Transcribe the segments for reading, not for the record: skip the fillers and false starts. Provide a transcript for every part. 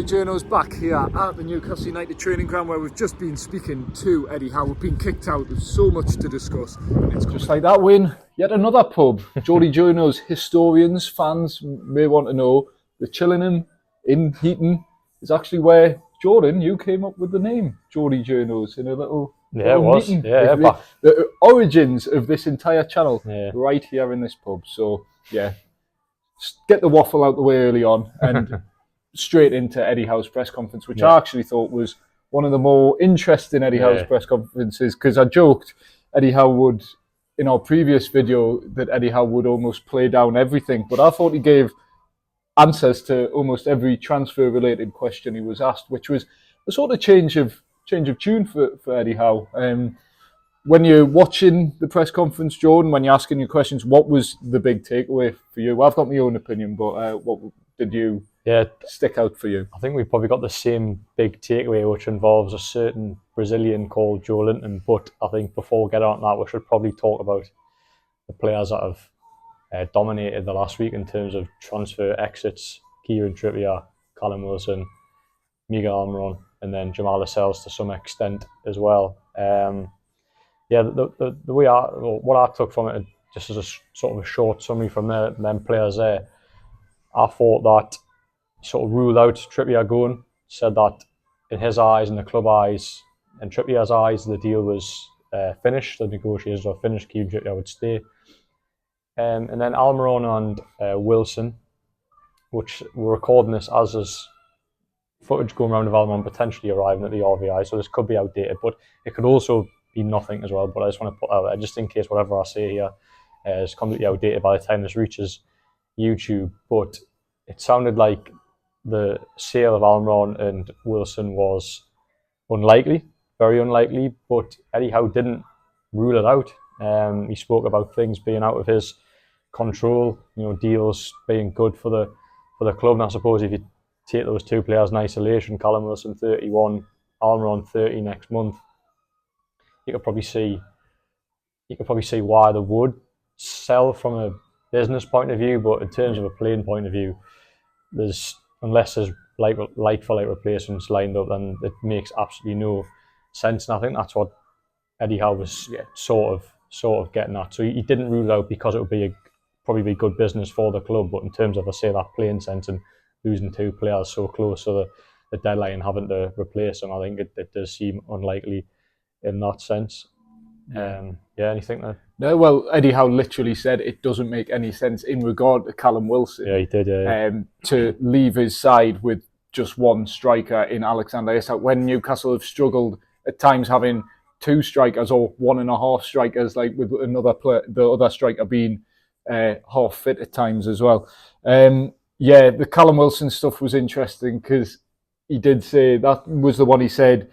Journos back here at the Newcastle United training ground where we've just been speaking to Eddie Howe. We've been kicked out, there's so much to discuss. It's just like that win, yet another pub. Geordie Journos historians, fans may want to know the Joelinton in Heaton is actually where, Jordan, you came up with the name Geordie Journos in a little it was. meeting. Yeah, the origins of this entire channel right here in this pub. So yeah, get the waffle out the way early on and straight into Eddie Howe's press conference, which I actually thought was one of the more interesting Eddie Howe's press conferences, because I joked Eddie Howe would, in our previous video, that Eddie Howe would almost play down everything, but I thought he gave answers to almost every transfer related question he was asked, which was a sort of change of tune for Eddie Howe. When you're watching the press conference, Jordan, when you're asking your questions, what was the big takeaway for you? Well, I've got my own opinion, but what did you stick out for you? I think we've probably got the same big takeaway, which involves a certain Brazilian called Joelinton. But I think before we get on that, we should probably talk about the players that have dominated the last week in terms of transfer exits: Kieran Trippier, Callum Wilson, Miguel Almiron, and then Jamal Lascelles to some extent as well. The way what I took from it, just as a sort of a short summary from them players there, I thought that sort of ruled out Trippier going, said that in his eyes, in the club eyes, in Trippier's eyes, the deal was finished, the negotiations were finished, Kieran Trippier would stay. And then Almiron and Wilson, which we're recording this as there's footage going around of Almiron potentially arriving at the RVI, so this could be outdated, but it could also be nothing as well. But I just want to put out there, just in case whatever I say here is completely outdated by the time this reaches YouTube. But it sounded like the sale of Almiron and Wilson was unlikely, very unlikely, but Eddie Howe didn't rule it out. He spoke about things being out of his control, deals being good for the club. And I suppose if you take those two players in isolation, Callum Wilson 31, Almiron 30 next month, you could probably see why they would sell from a business point of view, but in terms of a playing point of view, unless there's like for like replacements lined up, then it makes absolutely no sense. And I think that's what Eddie Howe was sort of getting at. So he didn't rule it out because it would probably be good business for the club, but in terms of, I say, that playing sense and losing two players so close to the deadline, having to replace them, I think it does seem unlikely in that sense. Anything there? No, well, Eddie Howe literally said it doesn't make any sense in regard to Callum Wilson. Yeah, he did. To leave his side with just one striker in Alexander Isak, when Newcastle have struggled at times having two strikers or 1.5 strikers, like with the other striker being half fit at times as well. The Callum Wilson stuff was interesting because he did say that was the one he said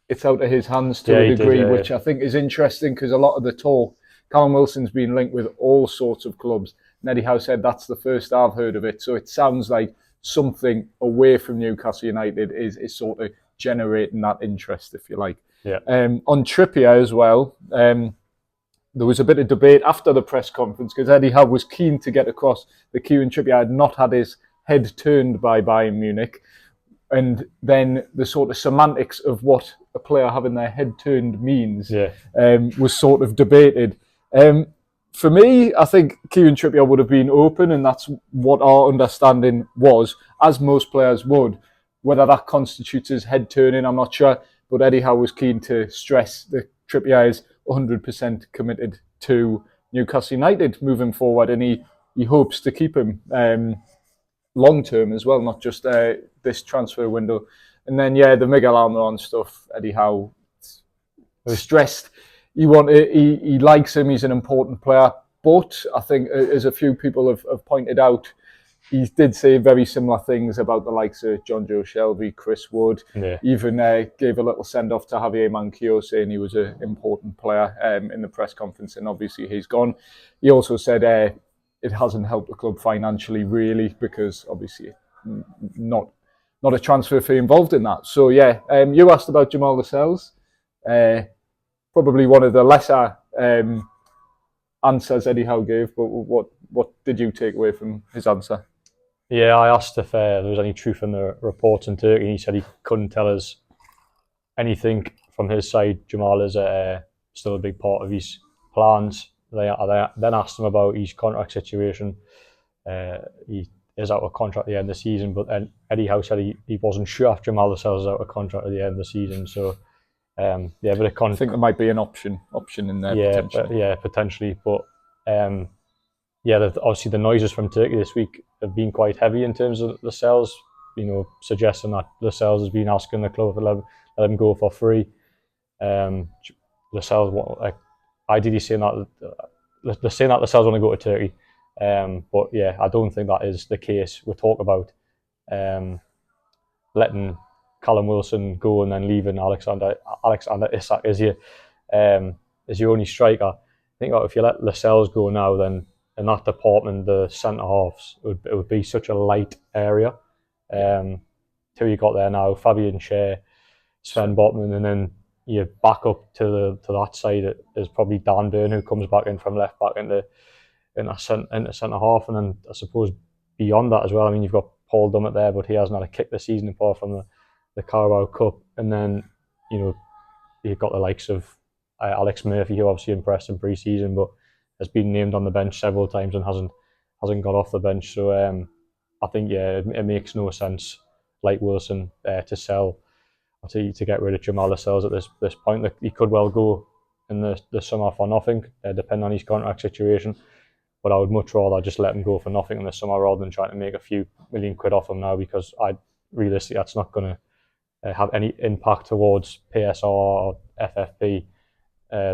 it's out of his hands to a degree, which I think is interesting because a lot of the talk, Callum Wilson's been linked with all sorts of clubs. And Eddie Howe said that's the first I've heard of it. So it sounds like something away from Newcastle United is sort of generating that interest, if you like. Yeah. On Trippier as well, there was a bit of debate after the press conference because Eddie Howe was keen to get across that Kieran Trippier had not had his head turned by Bayern Munich. And then the sort of semantics of what a player having their head turned means was sort of debated. For me, I think Kieran Trippier would have been open, and that's what our understanding was, as most players would. Whether that constitutes as head turning, I'm not sure. But Eddie Howe was keen to stress that Trippier is 100% committed to Newcastle United moving forward, and he hopes to keep him long term as well, not just this transfer window. And then the Miguel Almiron stuff, Eddie Howe stressed he likes him, he's an important player, but I think as a few people have pointed out, he did say very similar things about the likes of John Joe Shelby, Chris Wood, even gave a little send-off to Javier Manquillo, saying he was an important player in the press conference, and obviously he's gone. He also said it hasn't helped the club financially, really, because obviously not a transfer fee involved in that. So you asked about Jamal Lascelles, probably one of the lesser answers Eddie Howe gave, but what did you take away from his answer? Yeah, I asked if there was any truth in the reports in Turkey, and he said he couldn't tell us anything from his side. Jamal is still a big part of his plans. They then asked him about his contract situation. He is out of contract at the end of the season, but then Eddie Howe said he wasn't sure if Jamal Lascelles is out of contract at the end of the season. So yeah, but I think there might be an option in there potentially. Potentially, but obviously the noises from Turkey this week have been quite heavy in terms of Lascelles. Suggesting that Lascelles has been asking the club to let him go for free. Lascelles, ideally saying that Lascelles want to go to Turkey. But yeah, I don't think that is the case. We talk about letting Callum Wilson go and then leaving Alexander Isak as your only striker. I think if you let Lascelles go now, then in that department, the centre halves it would be such a light area. Till you got there now, Fabian Schär, Sven Botman, and then you back up to that side is probably Dan Burn, who comes back in from left back into centre half, and then I suppose beyond that as well. I mean, you've got Paul Dummett there, but he hasn't had a kick this season apart from the Carabao Cup, and then you've got the likes of Alex Murphy, who obviously impressed in pre-season, but has been named on the bench several times and hasn't got off the bench. So I think it makes no sense, like Wilson, to sell or to get rid of Jamal Lascelles at this point. Like, he could well go in the summer for nothing, depending on his contract situation. But I would much rather just let him go for nothing in the summer rather than trying to make a few million quid off him now, because realistically that's not going to have any impact towards PSR or FFP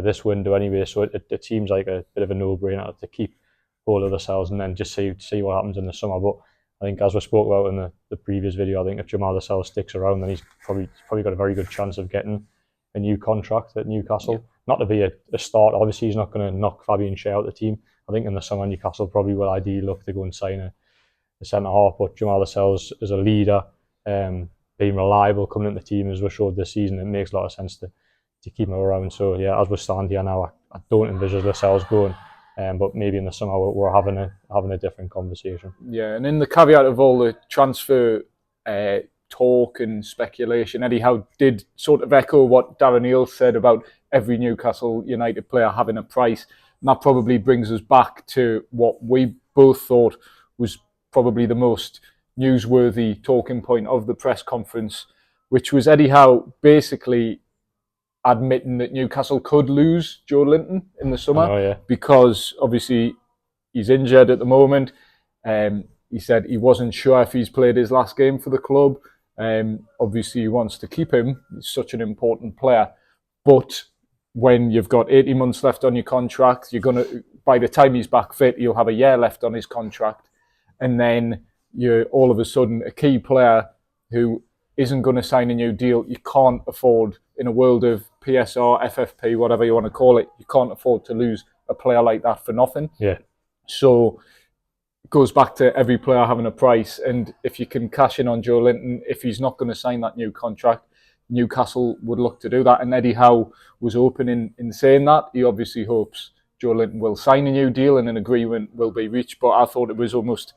this window anyway. So it seems like a bit of a no-brainer to keep hold of Lascelles and then just see what happens in the summer. But I think, as we spoke about in the previous video, I think if Jamal Lascelles sticks around, then he's probably got a very good chance of getting a new contract at Newcastle. Yeah. Not to be a start. Obviously, he's not going to knock Fabian Schär out of the team. I think in the summer, Newcastle probably will ideally look to go and sign a centre half. But Jamal Lascelles is a leader, being reliable coming into the team as we showed this season. It makes a lot of sense to keep him around. So yeah, as we stand here now, I don't envisage Lascelles going. But maybe in the summer we're having a different conversation. Yeah, and in the caveat of all the transfer talk and speculation, Eddie Howe did sort of echo what Darren Neal said about every Newcastle United player having a price. And that probably brings us back to what we both thought was probably the most newsworthy talking point of the press conference, which was Eddie Howe basically admitting that Newcastle could lose Joelinton in the summer because obviously he's injured at the moment. He said he wasn't sure if he's played his last game for the club. Obviously he wants to keep him. He's such an important player. But when you've got 80 months left on your contract, by the time he's back fit, you'll have a year left on his contract. And then you're all of a sudden a key player who isn't going to sign a new deal. You can't afford, in a world of PSR, FFP, whatever you want to call it, you can't afford to lose a player like that for nothing. Yeah. So it goes back to every player having a price. And if you can cash in on Joelinton, if he's not going to sign that new contract, Newcastle would look to do that. And Eddie Howe was open in saying that. He obviously hopes Joelinton will sign a new deal and an agreement will be reached. But I thought it was almost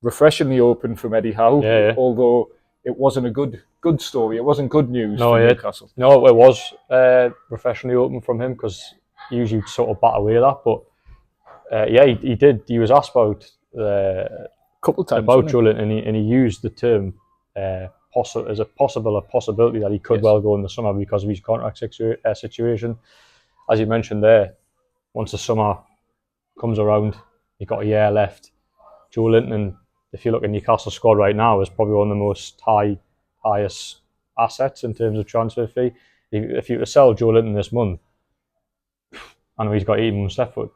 refreshingly open from Eddie Howe, although it wasn't a good story. It wasn't good news for Newcastle. No, it was refreshingly open from him, because he usually sort of bat away that. But he did. He was asked about a couple of times about Joelinton, and he used the term as a possibility that he could well go in the summer because of his contract situation. As you mentioned there, once the summer comes around, you've got a year left. Joelinton, if you look at Newcastle's squad right now, is probably one of the most highest assets in terms of transfer fee. If you were to sell Joelinton this month, I know he's got 18 months left, but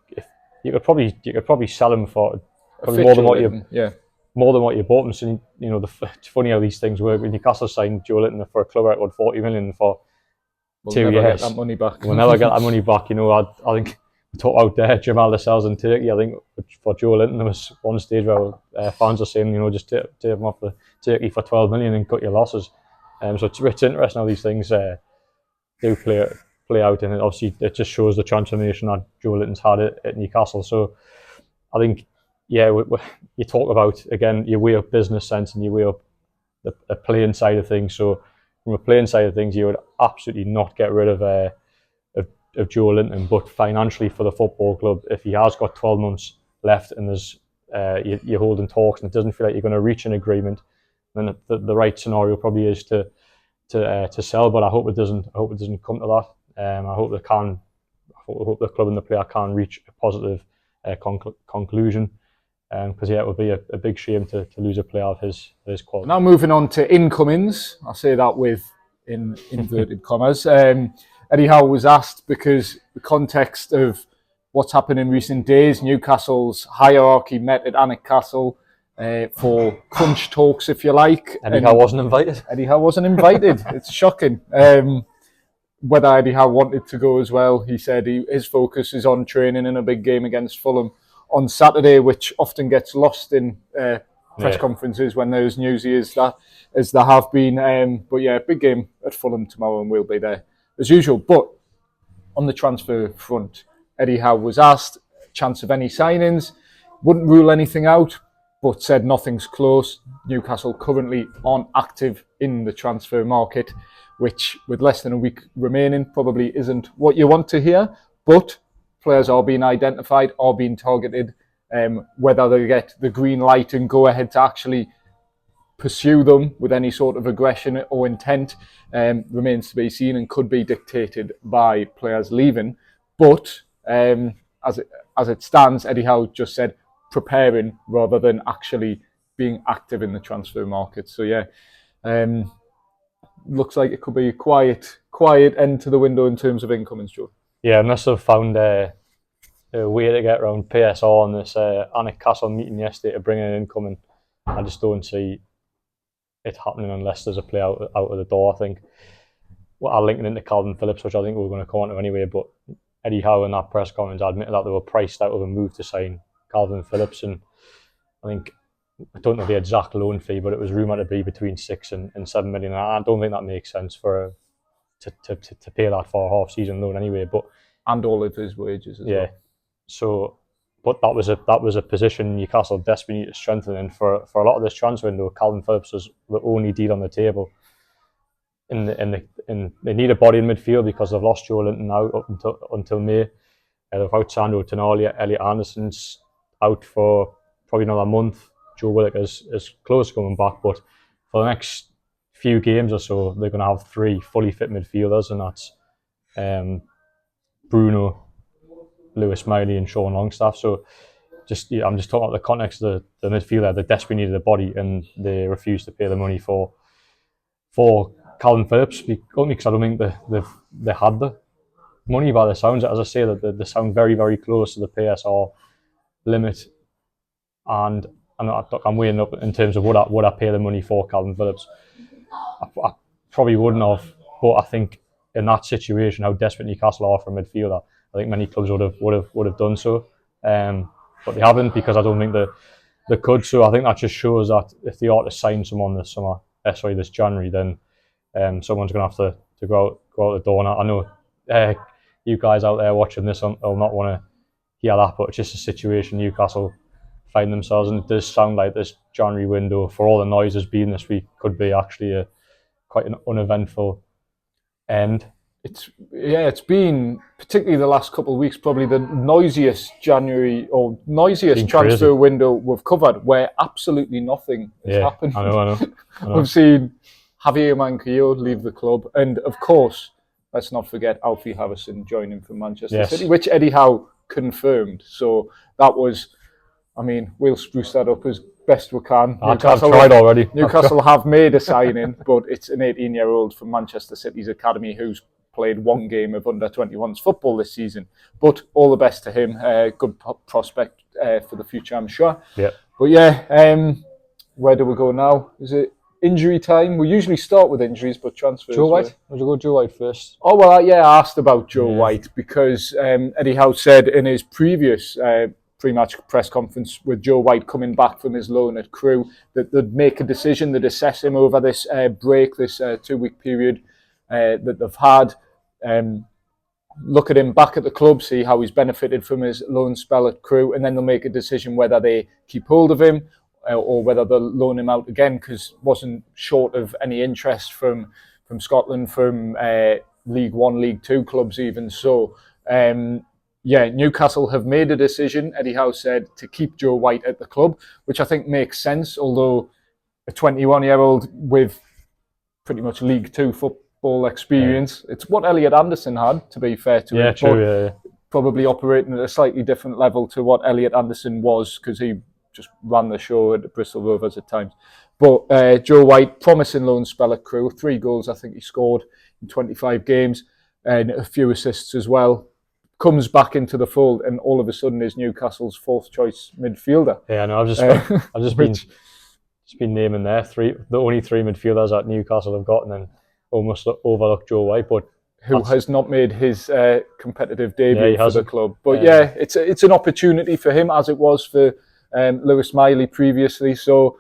you could probably sell him for probably more than what you bought him. So it's funny how these things work. When Newcastle signed Joelinton for a club record 40 million for 2 years, get that money back. We'll never get that money back. I think we talked about there Jamal Lascelles in Turkey. I think for Joelinton there was one stage where fans are saying, just take him off the Turkey for 12 million and cut your losses. So it's interesting how these things do play out, and obviously it just shows the transformation that Joelinton's had at Newcastle. So I think yeah, you talk about, again, you weigh up business sense and you weigh up the playing side of things. So from a playing side of things, you would absolutely not get rid of Joelinton, but financially for the football club, if he has got 12 months left and there's you're holding talks and it doesn't feel like you're going to reach an agreement, then the right scenario probably is to sell. But I hope it doesn't. I hope it doesn't come to that. I hope they can. I hope the club and the player can reach a positive conclusion. Because it would be a big shame to lose a player of his quality. Now moving on to incomings, I say that with inverted commas. Eddie Howe was asked, because the context of what's happened in recent days, Newcastle's hierarchy met at Alnwick Castle for crunch talks, if you like. Eddie Howe wasn't invited. Eddie Howe wasn't invited. It's shocking. Whether Eddie Howe wanted to go as well, he said his focus is on training in a big game against Fulham on Saturday, which often gets lost in press conferences when there's newsy as there have been. But yeah, big game at Fulham tomorrow, and we'll be there as usual. But on the transfer front, Eddie Howe was asked, chance of any signings, wouldn't rule anything out, but said nothing's close. Newcastle currently aren't active in the transfer market, which with less than a week remaining probably isn't what you want to hear, but players are being identified, are being targeted. Whether they get the green light and go ahead to actually pursue them with any sort of aggression or intent remains to be seen and could be dictated by players leaving. But as it stands, Eddie Howe just said preparing rather than actually being active in the transfer market. So yeah, looks like it could be a quiet end to the window in terms of incomings, Joe. Yeah, I must have found a way to get around PSR on this Alnwick Castle meeting yesterday to bring in an incoming. I just don't see it happening unless there's a player out of the door. I think I'll link it into Calvin Phillips, which I think we're going to come on to anyway, but Eddie Howe in that press conference admitted that they were priced out of a move to sign Calvin Phillips, and I don't know the exact loan fee, but it was rumoured to be between 6 and 7 million. I don't think that makes sense for to pay that for a half-season loan anyway. But and all of his wages as well. So, but that was a position Newcastle desperately need to strengthen. And for a lot of this transfer window, Calvin Phillips was the only deal on the table. They need a body in midfield because they've lost Joelinton now up until May. They've out Sandro Tonali, Elliot Anderson's out for probably another month. Joe Willock is close to coming back, but for the next few games or so, they're going to have 3 fully fit midfielders, and that's Bruno, Lewis Miley and Sean Longstaff. So I'm just talking about the context of the midfielder. They desperately needed a body and they refused to pay the money for Calvin Phillips, only because I don't think they had the money by the sounds. As I say, that they sound very, very close to the PSR limit, and I'm weighing up in terms of would I pay the money for Calvin Phillips. I probably wouldn't have, but I think in that situation, how desperate Newcastle are for a midfielder, I think many clubs would have done so, but they haven't, because I don't think they could. So I think that just shows that if they are to sign someone this January, then someone's going to have to go out the door. And I know you guys out there watching this will not want to hear that, but it's just a situation Newcastle find themselves in. It does sound like this January window, for all the noise there's been this week, could be actually quite an uneventful end. It's been, particularly the last couple of weeks, probably the noisiest January or noisiest transfer window we've covered, where absolutely nothing has happened. I know. We've seen Javier Manquillo leave the club, and of course, let's not forget Alfie Harrison joining from Manchester City, which Eddie Howe confirmed. So that was, we'll spruce that up as best we can. I've tried already. Newcastle have made a signing, but it's an 18-year-old from Manchester City's academy who's played 1 game of under-21s football this season. But all the best to him. Good prospect for the future, I'm sure. Yeah. But yeah, where do we go now? Is it injury time? We usually start with injuries, but transfers. Joe White? Would you go Joe White first? Oh, well, I asked about Joe White because Eddie Howe said in his previous pre-match press conference with Joe White coming back from his loan at Crewe that they'd make a decision, they'd assess him over this break, this 2-week period that they've had. look at him back at the club, see how he's benefited from his loan spell at Crewe, and then they'll make a decision whether they keep hold of him or whether they'll loan him out again, because wasn't short of any interest from Scotland, from League One, League Two clubs even. So, Newcastle have made a decision, Eddie Howe said, to keep Joe White at the club, which I think makes sense, although a 21-year-old with pretty much League Two football experience, it's what Elliot Anderson had, to be fair to him. True. Probably operating at a slightly different level to what Elliot Anderson was, because he just ran the show at Bristol Rovers at times. But Joe White, promising loan spell at Crewe, 3 goals I think he scored in 25 games, and a few assists as well. Comes back into the fold, and all of a sudden is Newcastle's 4th choice midfielder. Yeah, no, I've just been naming the only 3 midfielders that Newcastle have got, and then almost overlooked Joe White, but who has not made his competitive debut for the club. But it's an opportunity for him, as it was for Lewis Miley previously. So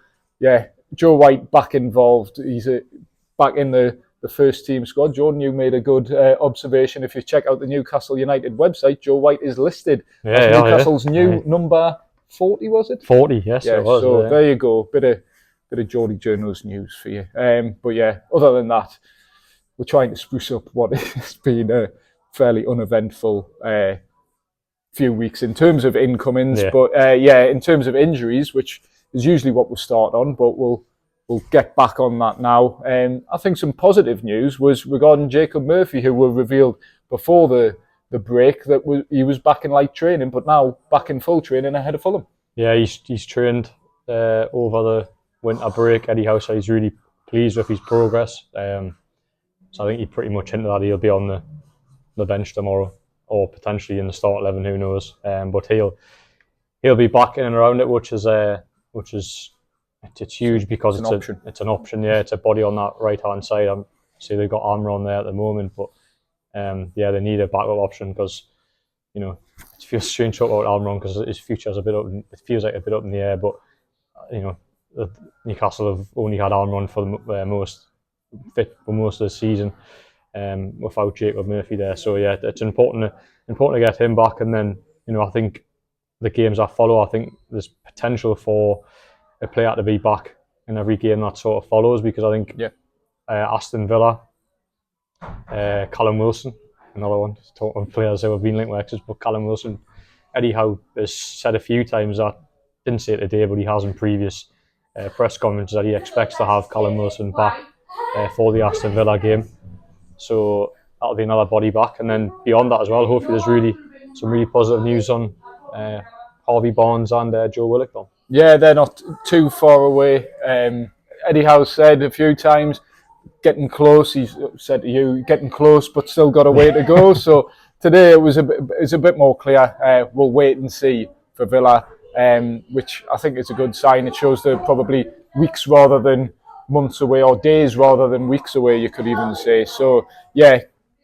Joe White back involved. He's back in the first team squad. Jordan, you made a good observation. If you check out the Newcastle United website, Joe White is listed as Newcastle's new number 40, was it? 40, yes, it was. So there you go. Bit of Geordie Journals news for you. Other than that, we're trying to spruce up what has been a fairly uneventful few weeks in terms of incomings. Yeah. But in terms of injuries, which is usually what we'll start on, but we'll get back on that now. I think some positive news was regarding Jacob Murphy, who were revealed before the break that he was back in light training, but now back in full training ahead of Fulham. Yeah, he's trained over the winter break. Eddie Howe said he's really pleased with his progress. So I think he pretty much hinted that he'll be on the bench tomorrow, or potentially in the start 11. Who knows? But he'll be back in and around it, which is it's huge, because it's an option. Yeah, it's a body on that right hand side. See, they've got Armour on there at the moment, but they need a backup option, because it feels strange to talk about Armour because his future is a bit up. It feels like a bit up in the air, but Newcastle have only had Armour on for the most fit for most of the season, without Jacob Murphy there. So it's important to get him back, and then I think the games that follow, I think there's potential for a player to be back in every game that sort of follows, because I think Aston Villa, Callum Wilson, another one, talking of players who have been linked with exes, but Callum Wilson, Eddie Howe has said a few times, that didn't say it today, but he has in previous press conferences, that he expects to have Callum Wilson back for the Aston Villa game. So that'll be another body back, and then beyond that as well, hopefully there's some really positive news on Harvey Barnes and Joe Willock. Yeah, they're not too far away. Eddie Howe said a few times, getting close. He's said to you, getting close, but still got a way to go. So today it was a bit more clear. We'll wait and see for Villa, which I think is a good sign. It shows they're probably weeks rather than months away, or days rather than weeks away, you could even say. So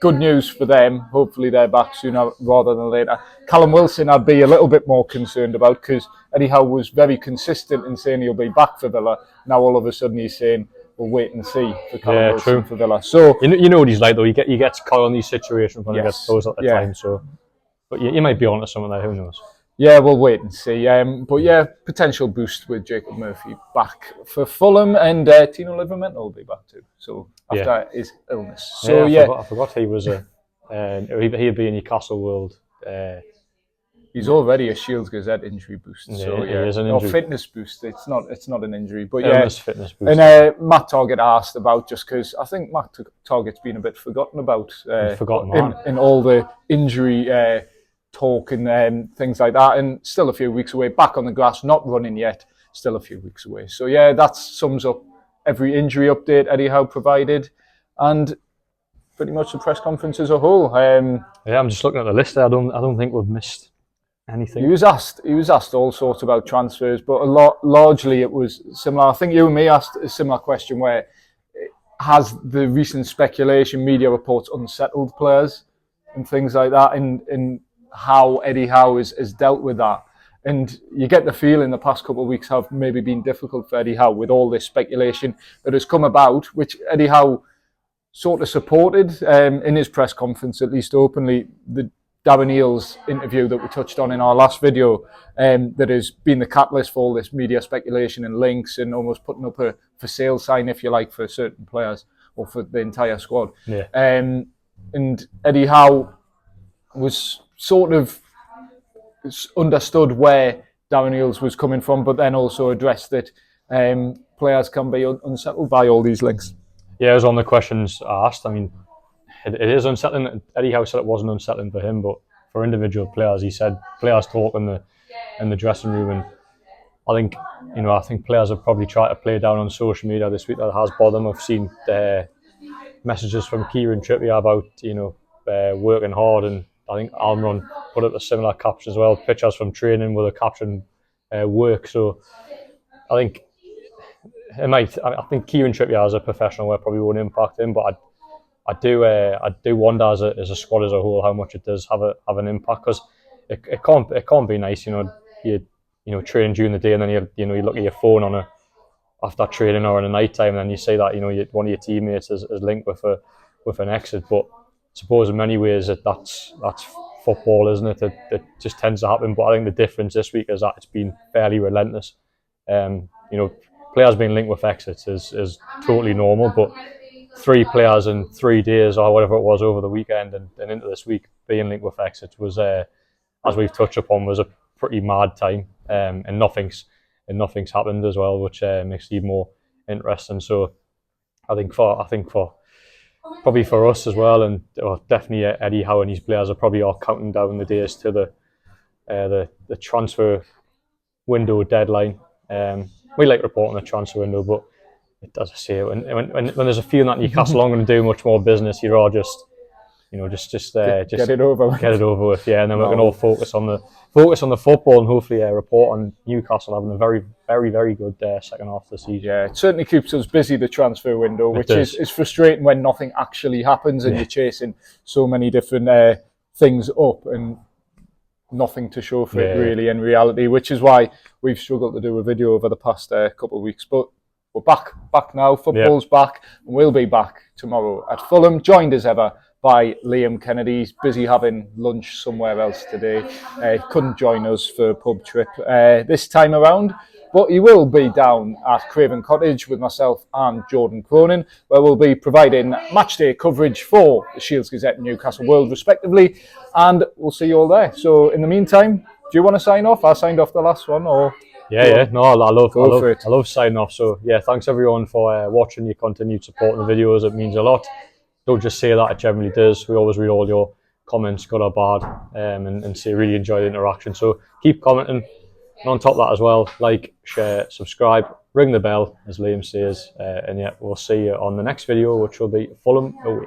good news for them. Hopefully they're back sooner rather than later. Callum Wilson I'd be a little bit more concerned about, because Eddie Howe was very consistent in saying he'll be back for Villa. Now all of a sudden he's saying we'll wait and see for Callum Wilson for Villa. So you know what he's like though. He gets caught on these situations when he gets close at the time. So, but you might be onto something there. Who knows? Yeah, we'll wait and see. Potential boost with Jacob Murphy back for Fulham, and Tino Livramento will be back too. So after his illness. So I forgot he was he'd be in Newcastle World. He's already a Shields Gazette injury boost. So he is an injury. Or fitness boost. It's not an injury, but fitness boost. And Matt Targett asked about, just because I think Matt Targett's been a bit forgotten about. In all the injury talk and things like that, and still a few weeks away, back on the grass, not running yet, still a few weeks away. So that sums up every injury update Eddie Howe provided, and pretty much the press conference as a whole. I'm just looking at the list there. I don't think we've missed anything. He was asked all sorts about transfers, but largely it was similar. I think you and me asked a similar question, where has the recent speculation, media reports unsettled players and things like that, and how Eddie Howe has dealt with that. And you get the feeling the past couple of weeks have maybe been difficult for Eddie Howe, with all this speculation that has come about, which Eddie Howe sort of supported in his press conference, at least openly, the Darren Eales interview that we touched on in our last video, that has been the catalyst for all this media speculation and links and almost putting up a for sale sign, if you like, for certain players or for the entire squad. Yeah. And Eddie Howe was sort of understood where Darren Eales was coming from, but then also addressed that players can be unsettled by all these links. Yeah, it was on the questions asked. I mean, it is unsettling. Eddie Howe said it wasn't unsettling for him, but for individual players, he said players talk in the dressing room, and I think players have probably tried to play down on social media this week. That has bothered them. I've seen messages from Kieran Trippier about working hard, and I think Almiron put up a similar caption as well. Pictures from training with a caption work. So I think it might. I think Kieran Trippier as a professional probably won't impact him, but I do wonder as a squad as a whole how much it does have an impact, because it can't be nice, you training during the day and then you look at your phone after training or in the night time, and then you say that one of your teammates is linked with an exit. But I suppose in many ways that's football, isn't it? It just tends to happen. But I think the difference this week is that it's been fairly relentless. Players being linked with exits is totally normal, but 3 players in 3 days or whatever it was over the weekend and into this week being linked with exits was, as we've touched upon, was a pretty mad time, and nothing's happened as well, which makes it even more interesting. So I think for probably for us as well, and definitely Eddie Howe and his players are probably all counting down the days to the transfer window deadline. We like reporting the transfer window, but it does say when there's a feeling that Newcastle aren't going to do much more business, you're all just get it over with, yeah, and then we can all focus on the football and hopefully report on Newcastle having a very, very, very good second half of the season. Yeah, it certainly keeps us busy, the transfer window, which is frustrating when nothing actually happens and you're chasing so many different things up and nothing to show for it really in reality, which is why we've struggled to do a video over the past couple of weeks. But we're back now, football's back, and we'll be back tomorrow at Fulham, joined as ever by Liam Kennedy. He's busy having lunch somewhere else today. Couldn't join us for a pub trip this time around, but he will be down at Craven Cottage with myself and Jordan Cronin, where we'll be providing matchday coverage for the Shields Gazette and Newcastle World respectively, and we'll see you all there. So in the meantime, do you want to sign off? I signed off the last one, or... No, I love signing off. So yeah, thanks everyone for watching, your continued support in the videos. It means a lot. Don't just say that, it generally does. We always read all your comments, good or bad, and say really enjoy the interaction. So keep commenting. And on top of that as well, like, share, subscribe, ring the bell, as Liam says. And yeah, we'll see you on the next video, which will be Fulham away.